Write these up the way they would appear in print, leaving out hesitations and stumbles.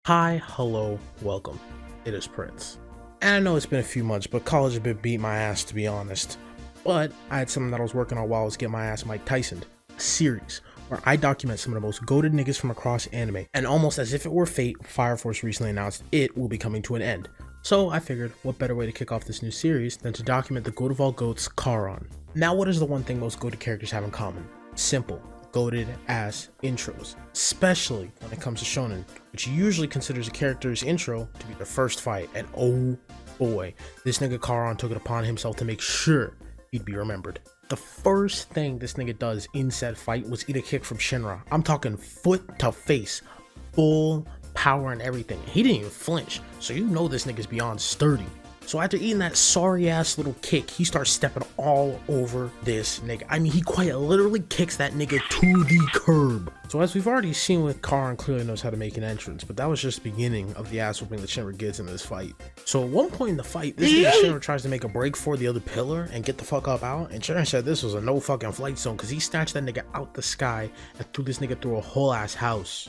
Hi, hello, welcome. It is Prince. And I know it's been a few months, but college has been beating my ass to be honest. But I had something that I was working on while I was getting my ass Mike Tyson, a series where I document some of the most goated niggas from across anime. And almost as if it were fate, Fire Force recently announced it will be coming to an end. So I figured, what better way to kick off this new series than to document the goat of all goats, Charon. Now what is the one thing most goated characters have in common? Simple. Goated ass intros, especially when it comes to shonen, which usually considers a character's intro to be the first fight. And oh boy, this nigga Charon took it upon himself to make sure he'd be remembered. The first thing this nigga does in said fight was eat a kick from Shinra. I'm talking foot to face, full power and everything. He didn't even flinch, so you know this nigga's beyond sturdy. So after eating that sorry ass little kick, he starts stepping all over this nigga. I mean, he quite literally kicks that nigga to the curb. So as we've already seen with Charon clearly knows how to make an entrance, but that was just the beginning of the ass whooping that Shinra gets in this fight. So at one point in the fight, this nigga Shinra tries to make a break for the other pillar and get the fuck up out, and Charon said this was a no fucking flight zone because he snatched that nigga out the sky and threw this nigga through a whole ass house.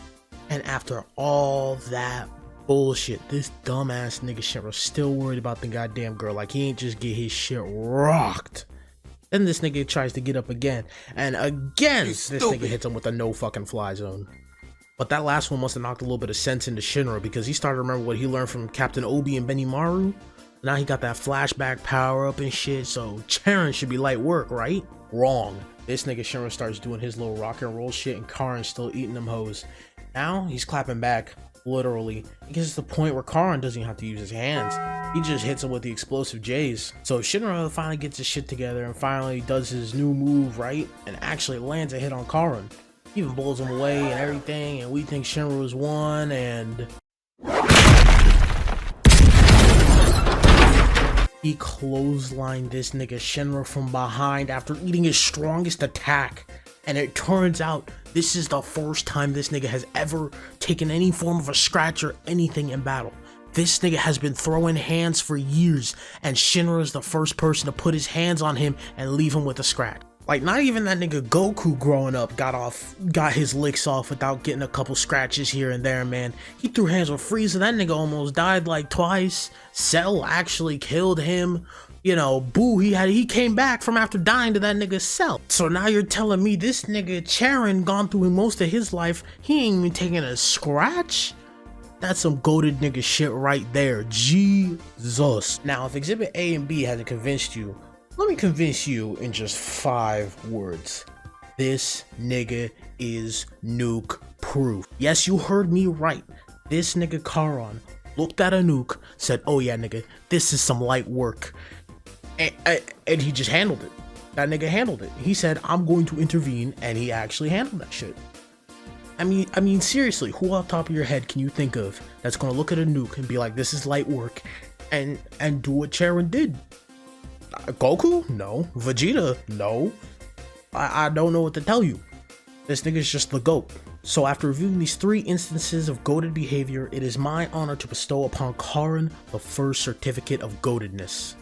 And after all that bullshit, this dumbass nigga Charon still worried about the goddamn girl, like he ain't just get his shit rocked. Then this nigga tries to get up again, and again this nigga hits him with a no fucking fly zone. But that last one must have knocked a little bit of sense into Shinra, because he started to remember what he learned from Captain Obi and Benimaru. Now he got that flashback power up and shit, so Charon should be light work, right? Wrong. This nigga Shinra starts doing his little rock and roll shit, and Charon's still eating them hoes. Now he's clapping back. Literally, it gets to the point where Charon doesn't even have to use his hands. He just hits him with the explosive J's. So Shinra finally gets his shit together and finally does his new move right and actually lands a hit on Charon. He even blows him away and everything, and we think Shinra was won, and he clotheslined this nigga Shinra from behind after eating his strongest attack. And it turns out this is the first time this nigga has ever taken any form of a scratch or anything in battle. This nigga has been throwing hands for years, and Shinra is the first person to put his hands on him and leave him with a scratch. Like, not even that nigga Goku growing up got his licks off without getting a couple scratches here and there, man. He threw hands with Frieza, that nigga almost died like twice. Cell actually killed him. You know, Boo, he came back from after dying to that nigga's Cell. So now you're telling me this nigga Charon gone through most of his life, he ain't even taking a scratch? That's some goated nigga shit right there. Jesus. Now, if Exhibit A and B hasn't convinced you, let me convince you in just 5 words. This nigga is nuke proof. Yes, you heard me right. This nigga Charon looked at a nuke, said, oh yeah nigga, this is some light work. And he just handled it. That nigga handled it. He said, I'm going to intervene, and he actually handled that shit. I mean, seriously, who off the top of your head can you think of that's gonna look at a nuke and be like, this is light work, and do what Charon did? Goku? No. Vegeta? No. I don't know what to tell you. This nigga's just the GOAT. So after reviewing these 3 instances of goated behavior, it is my honor to bestow upon Charon the first certificate of goatedness.